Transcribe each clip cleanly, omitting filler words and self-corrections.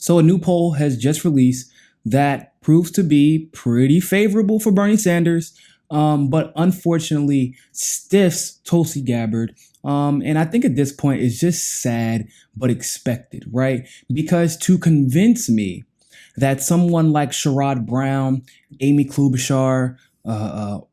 So a new poll has just released that proves to be pretty favorable for Bernie Sanders, but unfortunately stiffs Tulsi Gabbard. And I think at this point it's just sad but expected, right? Because to convince me that someone like Sherrod Brown, Amy Klobuchar,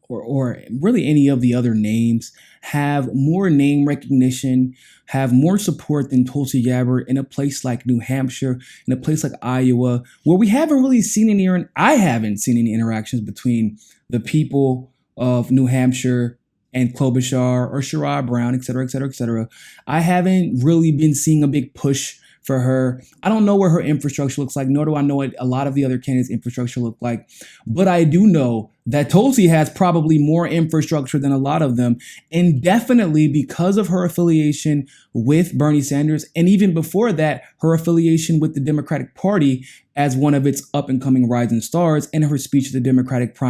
or really any of the other names have more name recognition, have more support than Tulsi Gabbard in a place like New Hampshire, in a place like Iowa, where we haven't really seen I haven't seen any interactions between the people of New Hampshire and Klobuchar or Sherrod Brown, et cetera, et cetera, et cetera. I haven't really been seeing a big push for her. I don't know where her infrastructure looks like, nor do I know what a lot of the other candidates' infrastructure look like. But I do know that Tulsi has probably more infrastructure than a lot of them. And definitely because of her affiliation with Bernie Sanders, and even before that, her affiliation with the Democratic Party as one of its up and coming rising stars, and her speech at the Democratic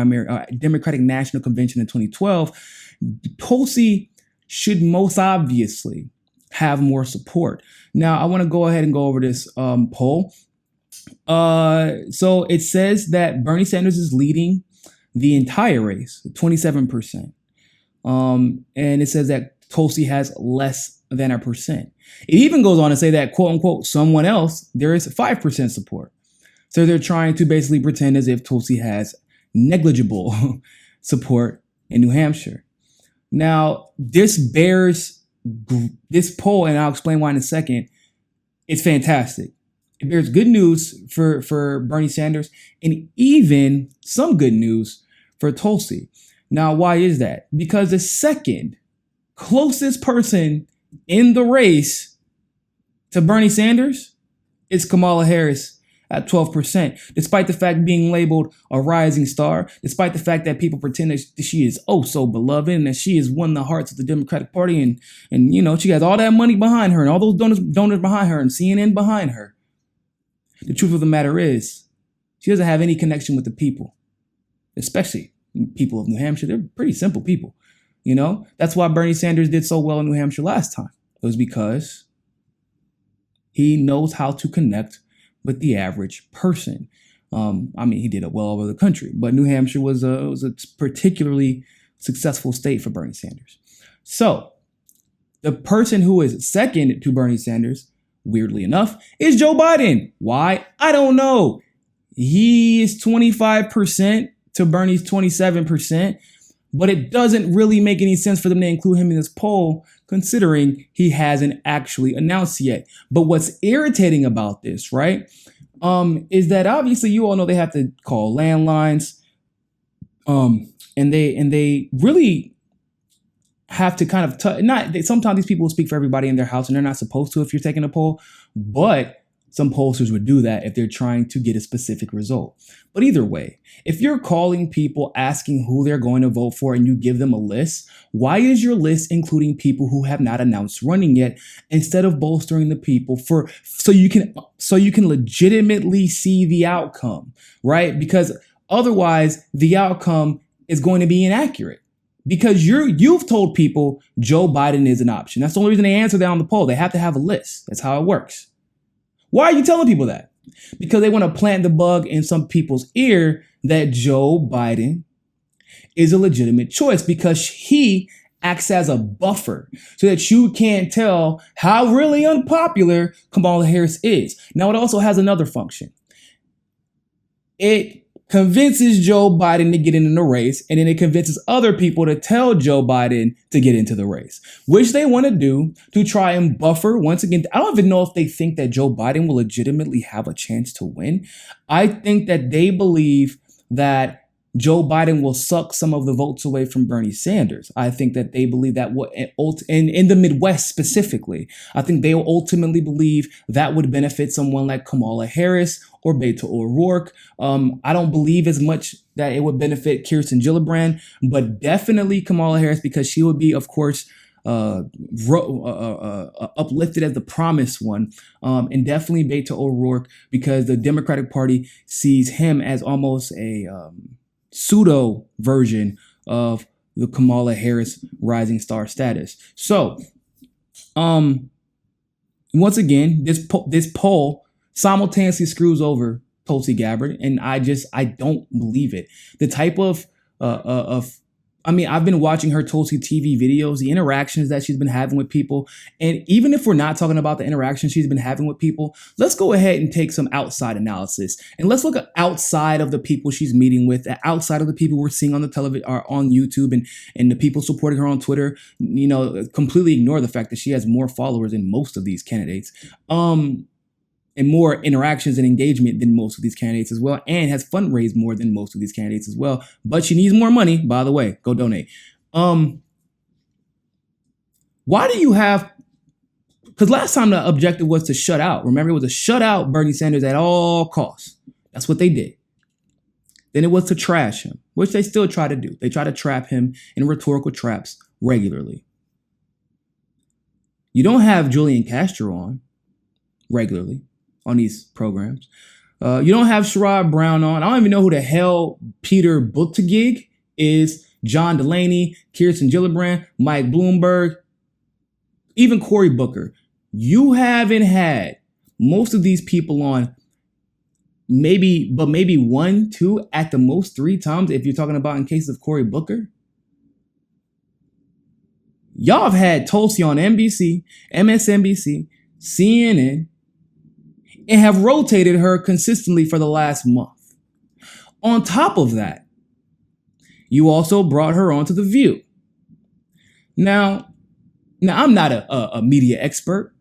National Convention in 2012, Tulsi should most obviously have more support. Now, I want to go ahead and go over this poll. So it says that Bernie Sanders is leading the entire race, 27%. And it says that Tulsi has less than 1%. It even goes on to say that, quote unquote, someone else, there is 5% support. So they're trying to basically pretend as if Tulsi has negligible support in New Hampshire. Now, this poll, and I'll explain why in a second, it's fantastic. It bears good news for Bernie Sanders and even some good news for Tulsi. Now, why is that? Because the second closest person in the race to Bernie Sanders is Kamala Harris at 12%, despite the fact being labeled a rising star, despite the fact that people pretend that she is oh so beloved and that she has won the hearts of the Democratic Party, and you know, she has all that money behind her and all those donors behind her and CNN behind her. The truth of the matter is, she doesn't have any connection with the people, especially people of New Hampshire. They're pretty simple people, you know? That's why Bernie Sanders did so well in New Hampshire last time. It was because he knows how to connect with the average person. I mean, he did it well all over the country, but New Hampshire was a particularly successful state for Bernie Sanders. So the person who is second to Bernie Sanders, weirdly enough, is Joe Biden. Why? I don't know. He is 25% to Bernie's 27%, but it doesn't really make any sense for them to include him in this poll, considering he hasn't actually announced yet. But what's irritating about this, right, is that obviously you all know they have to call landlines, and they really have to kind of sometimes these people will speak for everybody in their house, and they're not supposed to if you're taking a poll, but some pollsters would do that if they're trying to get a specific result. But either way, if you're calling people asking who they're going to vote for and you give them a list, why is your list including people who have not announced running yet, instead of bolstering the people so you can legitimately see the outcome, right? Because otherwise the outcome is going to be inaccurate. Because you've told people Joe Biden is an option. That's the only reason they answer that on the poll. They have to have a list. That's how it works. Why are you telling people that? Because they want to plant the bug in some people's ear that Joe Biden is a legitimate choice, because he acts as a buffer so that you can't tell how really unpopular Kamala Harris is. Now, it also has another function. It convinces Joe Biden to get in the race, and then it convinces other people to tell Joe Biden to get into the race, which they want to do to try and buffer. Once again, I don't even know if they think that Joe Biden will legitimately have a chance to win. I think that they believe that Joe Biden will suck some of the votes away from Bernie Sanders. I think that they believe that in the Midwest specifically, I think they will ultimately believe that would benefit someone like Kamala Harris or Beto O'Rourke. I don't believe as much that it would benefit Kirsten Gillibrand, but definitely Kamala Harris, because she would be, of course, uplifted as the promised one, and definitely Beto O'Rourke, because the Democratic Party sees him as almost a pseudo version of the Kamala Harris rising star status. So, once again, this poll simultaneously screws over Tulsi Gabbard, and I don't believe it. The type of I've been watching her Tulsi TV videos, the interactions that she's been having with people. And even if we're not talking about the interactions she's been having with people, let's go ahead and take some outside analysis. And let's look at outside of the people she's meeting with, outside of the people we're seeing on the television or on YouTube and the people supporting her on Twitter. Completely ignore the fact that she has more followers than most of these candidates. And more interactions and engagement than most of these candidates as well, and has fundraised more than most of these candidates as well. But she needs more money, by the way. Go donate. Why do you have... Because last time the objective was to shut out. Remember, it was to shut out Bernie Sanders at all costs. That's what they did. Then it was to trash him, which they still try to do. They try to trap him in rhetorical traps regularly. You don't have Julian Castro on regularly on these programs. You don't have Sherrod Brown on. I don't even know who the hell Peter Buttigieg is. John Delaney, Kirsten Gillibrand, Mike Bloomberg, even Cory Booker. You haven't had most of these people on maybe 1, 2, at the most 3 times if you're talking about in case of Cory Booker. Y'all have had Tulsi on NBC, MSNBC, CNN, and have rotated her consistently for the last month. On top of that, you also brought her onto The View. Now I'm not a media expert,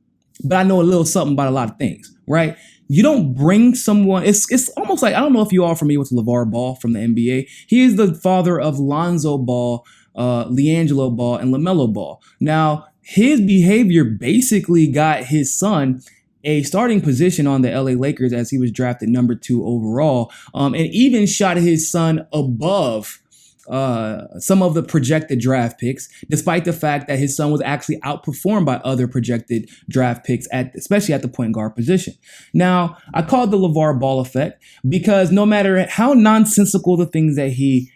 but I know a little something about a lot of things, right? You don't bring someone, it's almost like, I don't know if you all are familiar with LeVar Ball from the NBA. He is the father of Lonzo Ball, LiAngelo Ball, and LaMelo Ball. Now, his behavior basically got his son a starting position on the LA Lakers as he was drafted number 2 overall, and even shot his son above some of the projected draft picks, despite the fact that his son was actually outperformed by other projected draft picks, especially at the point guard position. Now, I call it the LeVar Ball effect because no matter how nonsensical the things that he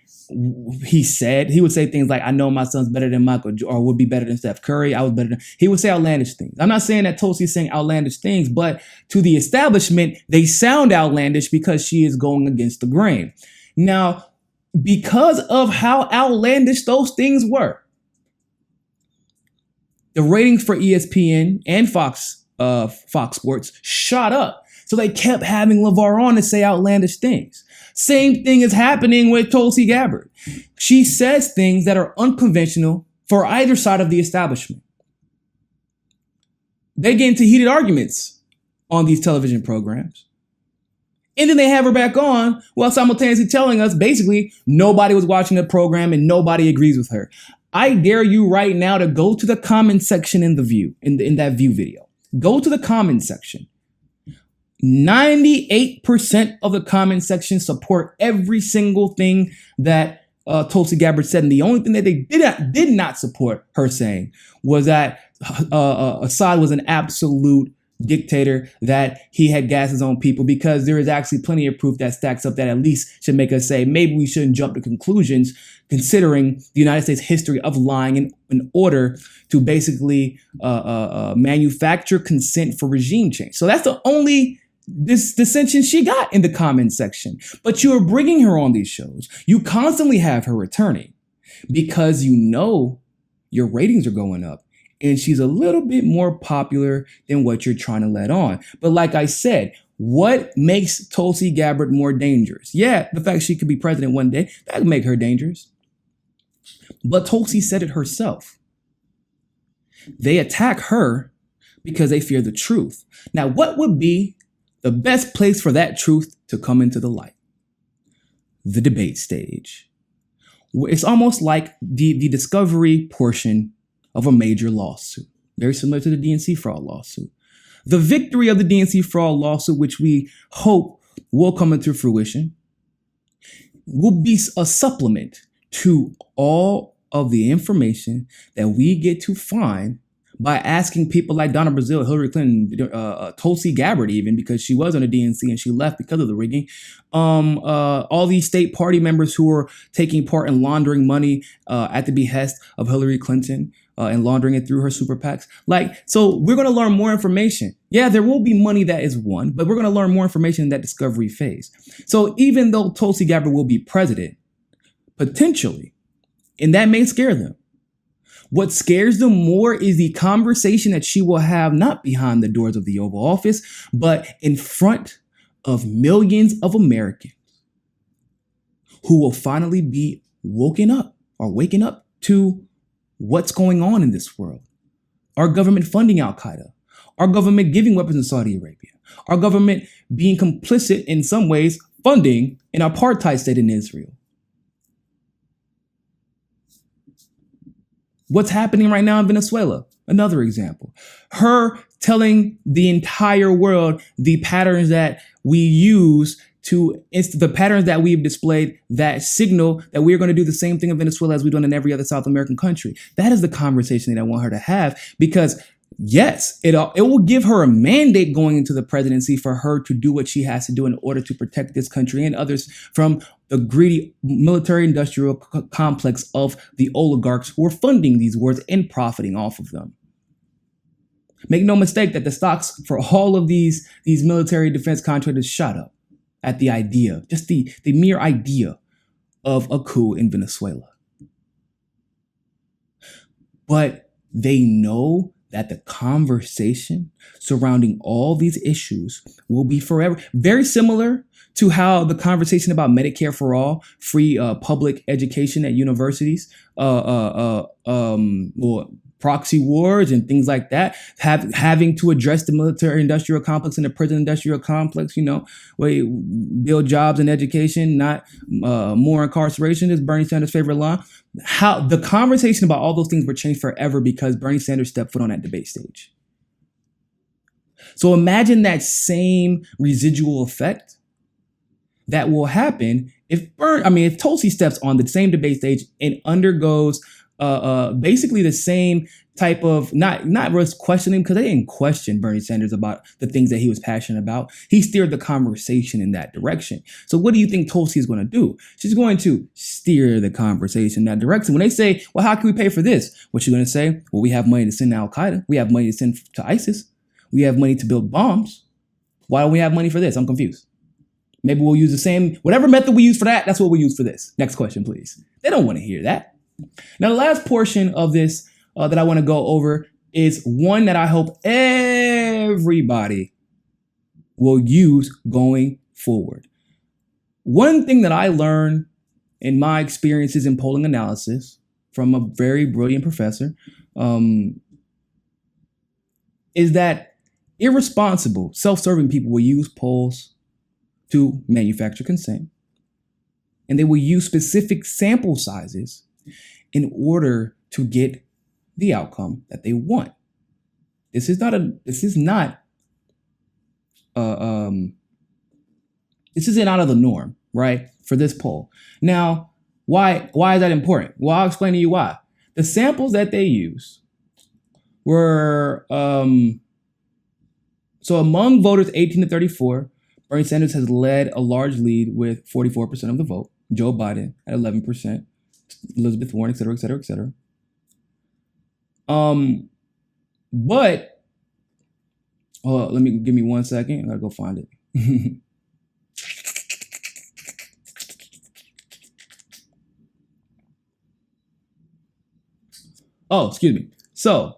said, he would say things like, I know my son's better than Michael, or would be better than Steph Curry. I was better than... He would say outlandish things. I'm not saying that Tulsi is saying outlandish things, but to the establishment, they sound outlandish because she is going against the grain. Now, because of how outlandish those things were, the ratings for ESPN and Fox Sports shot up. So they kept having LeVar on to say outlandish things. Same thing is happening with Tulsi Gabbard. She says things that are unconventional for either side of the establishment. They get into heated arguments on these television programs. And then they have her back on while simultaneously telling us basically nobody was watching the program and nobody agrees with her. I dare you right now to go to the comment section in The View, in that View video. Go to the comment section. 98% of the comment section support every single thing that Tulsi Gabbard said. And the only thing that they did not support her saying was that Assad was an absolute dictator, that he had gassed his own people, because there is actually plenty of proof that stacks up that at least should make us say maybe we shouldn't jump to conclusions considering the United States history of lying in order to basically manufacture consent for regime change. So that's the only dissension she got in the comment section. But you are bringing her on these shows. You constantly have her returning because you know your ratings are going up and she's a little bit more popular than what you're trying to let on. But like I said, what makes Tulsi Gabbard more dangerous? Yeah, the fact she could be president one day, that would make her dangerous. But Tulsi said it herself. They attack her because they fear the truth. Now, what would be the best place for that truth to come into the light? The debate stage. It's almost like the discovery portion of a major lawsuit, very similar to the DNC fraud lawsuit. The victory of the DNC fraud lawsuit, which we hope will come into fruition, will be a supplement to all of the information that we get to find by asking people like Donna Brazile, Hillary Clinton, Tulsi Gabbard even, because she was on the DNC and she left because of the rigging. All these state party members who were taking part in laundering money at the behest of Hillary Clinton. and laundering it through her super PACs. Like, so we're going to learn more information. Yeah, there will be money that is won, but we're going to learn more information in that discovery phase. So even though Tulsi Gabbard will be president, potentially, and that may scare them, what scares them more is the conversation that she will have not behind the doors of the Oval Office, but in front of millions of Americans who will finally be waking up to what's going on in this world. Our government funding Al-Qaeda, our government giving weapons to Saudi Arabia, our government being complicit in some ways funding an apartheid state in Israel. What's happening right now in Venezuela? Another example. Her telling the entire world the patterns that we use the patterns that we've displayed that signal that we're going to do the same thing in Venezuela as we've done in every other South American country. That is the conversation that I want her to have, because yes, it will give her a mandate going into the presidency for her to do what she has to do in order to protect this country and others from the greedy military-industrial complex of the oligarchs who are funding these wars and profiting off of them. Make no mistake that the stocks for all of these military defense contractors shot up at the idea, just the mere idea of a coup in Venezuela. But they know that the conversation surrounding all these issues will be forever. Very similar to how the conversation about Medicare for all, free public education at universities, proxy wars and things like that, having to address the military industrial complex and the prison industrial complex, where build jobs and education, not more incarceration, is Bernie Sanders' favorite line. How the conversation about all those things were changed forever because Bernie Sanders stepped foot on that debate stage. So imagine that same residual effect that will happen if Tulsi steps on the same debate stage and undergoes basically the same type of not just questioning, because they didn't question Bernie Sanders about the things that he was passionate about. He steered the conversation in that direction. So what do you think Tulsi is going to do? She's going to steer the conversation in that direction. When they say, well, how can we pay for this? What you're going to say? Well, we have money to send to Al-Qaeda. We have money to send to ISIS. We have money to build bombs. Why don't we have money for this? I'm confused. Maybe we'll use the same, whatever method we use for that, that's what we use for this. Next question, please. They don't want to hear that. Now, the last portion of this that I want to go over is one that I hope everybody will use going forward. One thing that I learned in my experiences in polling analysis from a very brilliant professor is that irresponsible, self-serving people will use polls to manufacture consent, and they will use specific sample sizes in order to get the outcome that they want. This is not out of the norm, right? For this poll. Now, why is that important? Well, I'll explain to you why. The samples that they use were so among voters 18 to 34, Bernie Sanders has led a large lead with 44% of the vote. Joe Biden at 11%. Elizabeth Warren, et cetera, et cetera, et cetera. But give me 1 second. I gotta go find it. Oh, excuse me. So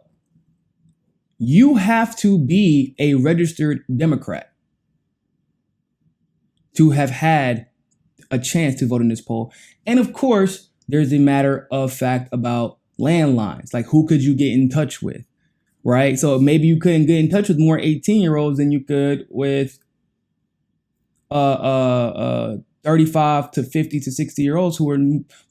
you have to be a registered Democrat to have had a chance to vote in this poll. And of course, there's a matter of fact about landlines. Like, who could you get in touch with, right? So maybe you couldn't get in touch with more 18-year-olds than you could with 35 to 50 to 60-year-olds who are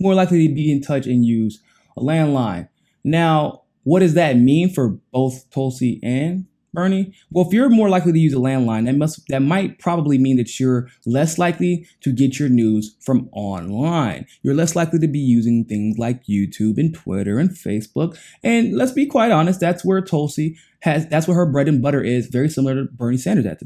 more likely to be in touch and use a landline. Now, what does that mean for both Tulsi and Bernie? Well, if you're more likely to use a landline, that might probably mean that you're less likely to get your news from online. You're less likely to be using things like YouTube and Twitter and Facebook. And let's be quite honest, that's where that's where her bread and butter is, very similar to Bernie Sanders at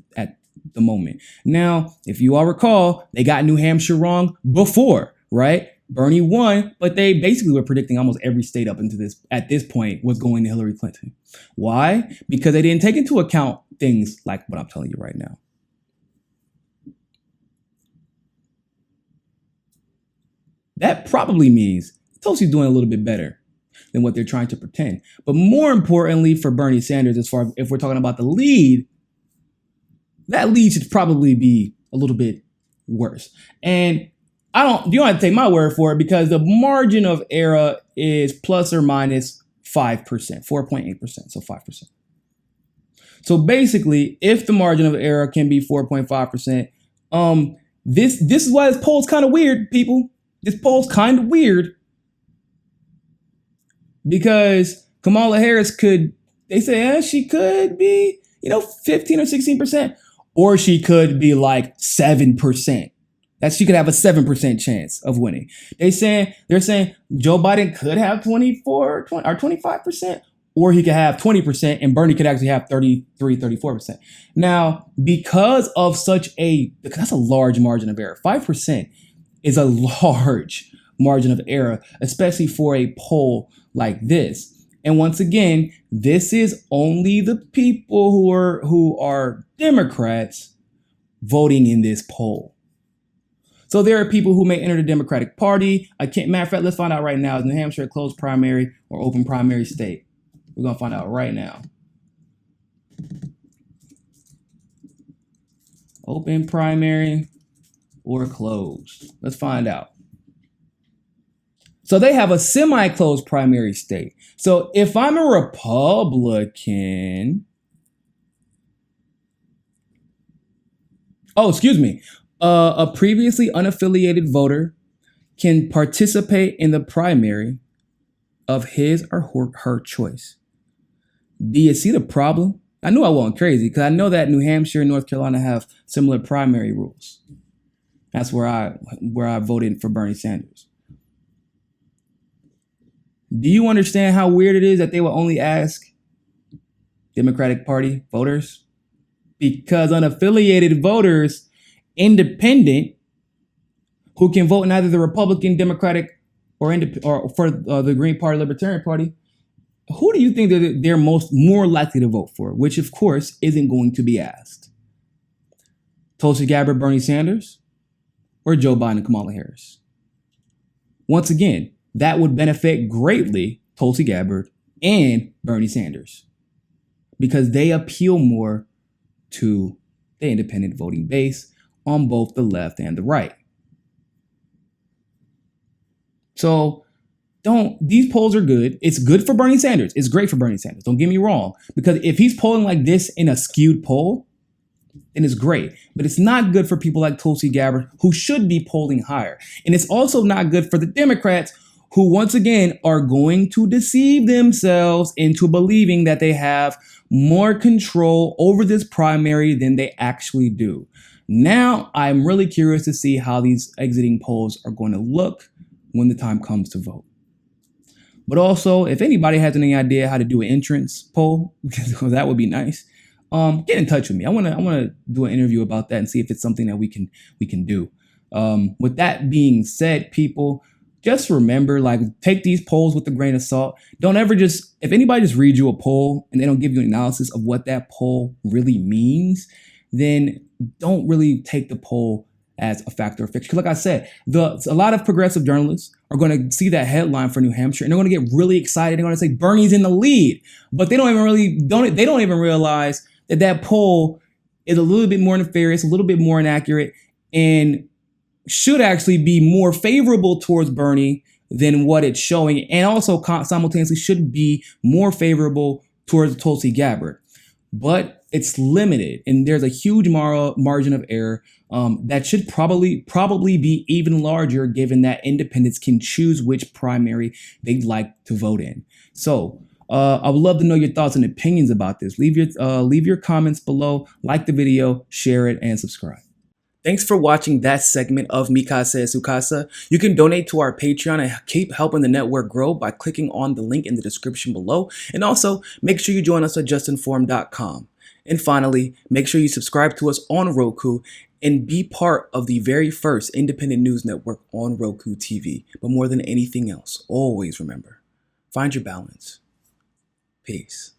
the moment. Now, if you all recall, they got New Hampshire wrong before, right? Bernie won, but they basically were predicting almost every state up into this at this point was going to Hillary Clinton. Why? Because they didn't take into account things like what I'm telling you right now. That probably means Tulsi's doing a little bit better than what they're trying to pretend. But more importantly for Bernie Sanders, as far as if we're talking about the lead, that lead should probably be a little bit worse. And you don't have to take my word for it, because the margin of error is plus or minus 5%, 4.8%, so 5%. So basically, if the margin of error can be 4.5%, this is why this poll's kind of weird, people. This poll's kind of weird because Kamala Harris they say she could be, 15 or 16%, or she could be like 7%. That she could have a 7% chance of winning. They're saying Joe Biden could have 24 or 25%, or he could have 20%, and Bernie could actually have 33, 34%. Now, because that's a large margin of error. 5% is a large margin of error, especially for a poll like this. And once again, this is only the people who are Democrats voting in this poll. So there are people who may enter the Democratic Party. Matter of fact, let's find out right now. Is New Hampshire a closed primary or open primary state? We're going to find out right now. Open primary or closed? Let's find out. So they have a semi-closed primary state. So if I'm a Republican, a previously unaffiliated voter can participate in the primary of his or her choice. Do you see the problem? I knew I wasn't crazy because I know that New Hampshire and North Carolina have similar primary rules. That's where I voted for Bernie Sanders. Do you understand how weird it is that they will only ask Democratic Party voters? Because unaffiliated voters, independent, who can vote in either the Republican, Democratic, or for the Green Party, Libertarian Party, who do you think they're more likely to vote for? Which, of course, isn't going to be asked. Tulsi Gabbard, Bernie Sanders, or Joe Biden and Kamala Harris? Once again, that would benefit greatly Tulsi Gabbard and Bernie Sanders because they appeal more to the independent voting base on both the left and the right. So these polls are good. It's good for Bernie Sanders. It's great for Bernie Sanders. Don't get me wrong. Because if he's polling like this in a skewed poll, then it's great. But it's not good for people like Tulsi Gabbard, who should be polling higher. And it's also not good for the Democrats, who once again are going to deceive themselves into believing that they have more control over this primary than they actually do. Now, I'm really curious to see how these exiting polls are going to look when the time comes to vote. But also, if anybody has any idea how to do an entrance poll, because that would be nice, get in touch with me. I want to do an interview about that and see if it's something that we can do. With that being said, people, just remember, take these polls with a grain of salt. Don't ever if anybody just reads you a poll and they don't give you an analysis of what that poll really means, then don't really take the poll as a factor of fiction. Because like I said, a lot of progressive journalists are going to see that headline for New Hampshire and they're going to get really excited. They're going to say Bernie's in the lead, but they don't even realize that poll is a little bit more nefarious, a little bit more inaccurate, and should actually be more favorable towards Bernie than what it's showing, and also simultaneously should be more favorable towards Tulsi Gabbard. But it's limited, and there's a huge margin of error that should probably be even larger, given that independents can choose which primary they'd like to vote in. So I would love to know your thoughts and opinions about this. Leave your comments below, like the video, share it, and subscribe. Thanks for watching that segment of Mi Casa es Su Casa. You can donate to our Patreon and keep helping the network grow by clicking on the link in the description below. And also, make sure you join us at JustNForm.com. And finally, make sure you subscribe to us on Roku and be part of the very first independent news network on Roku TV. But more than anything else, always remember, find your balance. Peace.